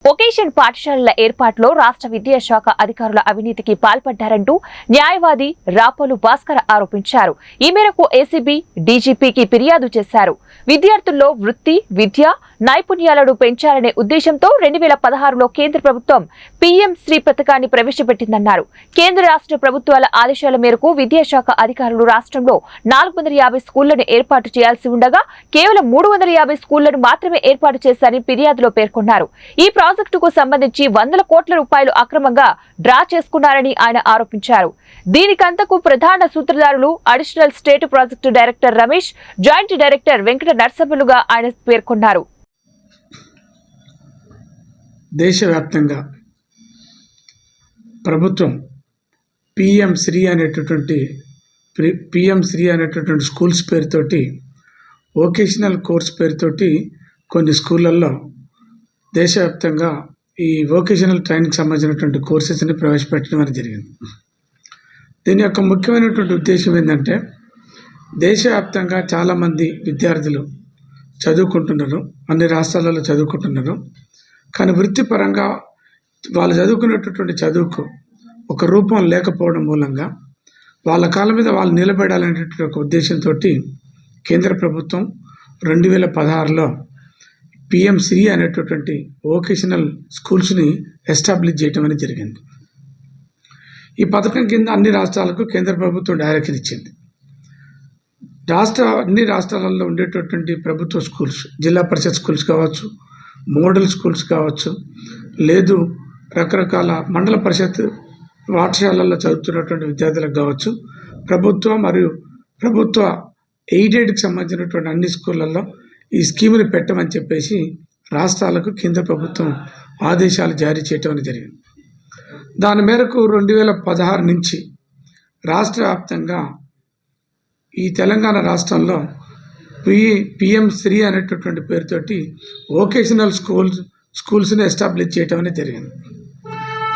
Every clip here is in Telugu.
వొకేషన్ పాఠశాలల ఏర్పాటులో రాష్ట్ర విద్యాశాఖ అధికారుల అవినీతికి పాల్పడ్డారంటూ న్యాయవాది రాపోలు భాస్కర్ ఆరోపించారు. ఈ మేరకు ఏసీబీ డీజీపీకి ఫిర్యాదు చేశారు. విద్యార్థుల్లో వృత్తి, విద్య, నైపుణ్యాలను పెంచాలనే ఉద్దేశంతో 2016లో కేంద్ర ప్రభుత్వం పీఎం శ్రీ పథకాన్ని ప్రవేశపెట్టిందన్నారు. కేంద్ర రాష్ట్ర ప్రభుత్వాల ఆదేశాల మేరకు విద్యాశాఖ అధికారులు రాష్ట్రంలో 450 స్కూళ్లను ఏర్పాటు చేయాల్సి ఉండగా కేవలం 350 స్కూళ్లను మాత్రమే ఏర్పాటు చేశారని ఫిర్యాదులో పేర్కొన్నారు. ఈ ప్రాజెక్టుకు సంబంధించి వందల కోట్ల రూపాయలు అక్రమంగా డ్రా చేసుకున్నారని ఆయన ఆరోపించారు. దీనికంతకు ప్రధాన సూత్రధారులు additional state project director Ramesh, joint director Venkata నర్సంలుగా ఆయన పేర్కొన్నారు. దేశవ్యాప్తంగా ప్రభుత్వం పీఎం శ్రీ అనేటటువంటి స్కూల్స్ పేరుతోటి, వొకేషనల్ కోర్స్ పేరుతోటి కొన్ని స్కూళ్ళల్లో దేశవ్యాప్తంగా ఈ వొకేషనల్ ట్రైనింగ్కి సంబంధించినటువంటి కోర్సెస్ని ప్రవేశపెట్టడం అనేది జరిగింది. దీని యొక్క ముఖ్యమైనటువంటి ఉద్దేశం ఏంటంటే, దేశవ్యాప్తంగా చాలామంది విద్యార్థులు చదువుకుంటున్నారు, అన్ని రాష్ట్రాలలో చదువుకుంటున్నారు. కానీ వృత్తిపరంగా వాళ్ళు చదువుకునేటటువంటి చదువుకు ఒక రూపం లేకపోవడం మూలంగా వాళ్ళ కాళ్ళ మీద వాళ్ళు నిలబడాలనేటువంటి ఒక ఉద్దేశంతో కేంద్ర ప్రభుత్వం 2016లో పీఎం శ్రీ అనేటటువంటి వొకేషనల్ స్కూల్స్ని ఎస్టాబ్లిష్ చేయడం అనేది జరిగింది. ఈ పథకం కింద అన్ని రాష్ట్రాలకు కేంద్ర ప్రభుత్వం డైరెక్షన్ ఇచ్చింది. అన్ని రాష్ట్రాలలో ఉండేటటువంటి ప్రభుత్వ స్కూల్స్, జిల్లా పరిషత్ స్కూల్స్ కావచ్చు, మోడల్ స్కూల్స్ కావచ్చు, లేదు రకరకాల మండల పరిషత్ పాఠశాలల్లో చదువుతున్నటువంటి విద్యార్థులకు కావచ్చు, ప్రభుత్వ మరియు ప్రభుత్వ ఎయిడెడ్కి సంబంధించినటువంటి అన్ని స్కూళ్ళల్లో ఈ స్కీముని పెట్టమని చెప్పేసి రాష్ట్రాలకు కేంద్ర ప్రభుత్వం ఆదేశాలు జారీ చేయటం అనేది జరిగింది. దాని మేరకు 2016 నుంచి రాష్ట్ర వ్యాప్తంగా ఈ తెలంగాణ రాష్ట్రంలో పీఎం శ్రీ అనేటటువంటి పేరుతోటి వొకేషనల్ స్కూల్స్ని ఎస్టాబ్లిష్ చేయటం అనేది జరిగింది.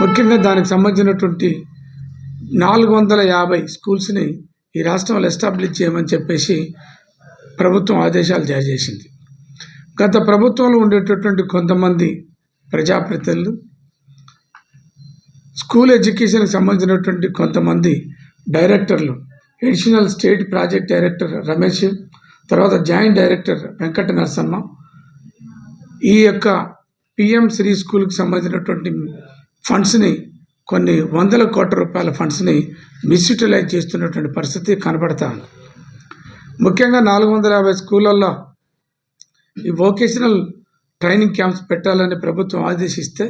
ముఖ్యంగా దానికి సంబంధించినటువంటి 450 స్కూల్స్ని ఈ రాష్ట్రంలో ఎస్టాబ్లిష్ చేయమని చెప్పేసి ప్రభుత్వం ఆదేశాలు జారీ చేసింది. గత ప్రభుత్వంలో ఉండేటటువంటి కొంతమంది ప్రజాప్రతినిధులు, స్కూల్ ఎడ్యుకేషన్కి సంబంధించినటువంటి కొంతమంది డైరెక్టర్లు, additional state project director Ramesh, తర్వాత జాయింట్ డైరెక్టర్ వెంకట నరసమ్మ, ఈ యొక్క పీఎం శ్రీ స్కూల్కి సంబంధించినటువంటి ఫండ్స్ని, కొన్ని వందల కోట్ల రూపాయల ఫండ్స్ని మిస్యూటిలైజ్ చేస్తున్నటువంటి పరిస్థితి కనబడతా ఉంది. ముఖ్యంగా 450 స్కూళ్ళల్లో ఈ వొకేషనల్ ట్రైనింగ్ క్యాంప్స్ పెట్టాలని ప్రభుత్వం ఆదేశిస్తే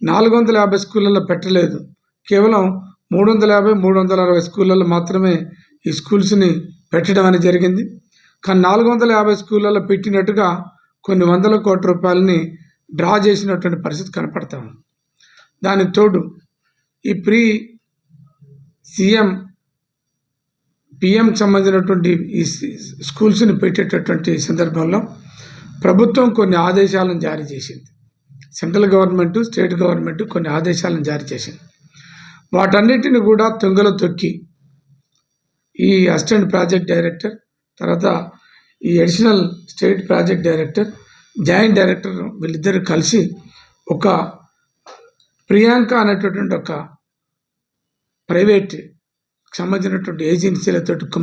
450 స్కూళ్ళల్లో పెట్టలేదు. కేవలం 350-360 స్కూళ్ళల్లో మాత్రమే ఈ స్కూల్స్ని పెట్టడం అనేది జరిగింది. కానీ 450 స్కూళ్ళల్లో పెట్టినట్టుగా కొన్ని వందల కోట్ల రూపాయలని డ్రా చేసినటువంటి పరిస్థితి కనపడతా ఉంది. దానికి తోడు ఈ పీఎంకి సంబంధించినటువంటి ఈ స్కూల్స్ని పెట్టేటటువంటి సందర్భంలో ప్రభుత్వం కొన్ని ఆదేశాలను జారీ చేసింది. సెంట్రల్ గవర్నమెంట్, స్టేట్ గవర్నమెంట్ కొన్ని ఆదేశాలను జారీ చేసింది. వాటన్నిటిని కూడా తుంగలో తొక్కి ఈ అసిస్టెంట్ ప్రాజెక్ట్ డైరెక్టర్, తర్వాత ఈ additional state project director, joint director వీళ్ళిద్దరు కలిసి ఒక ప్రియాంక అనేటటువంటి ఒక ప్రైవేట్ సంబంధించినటువంటి ఏజెన్సీలతో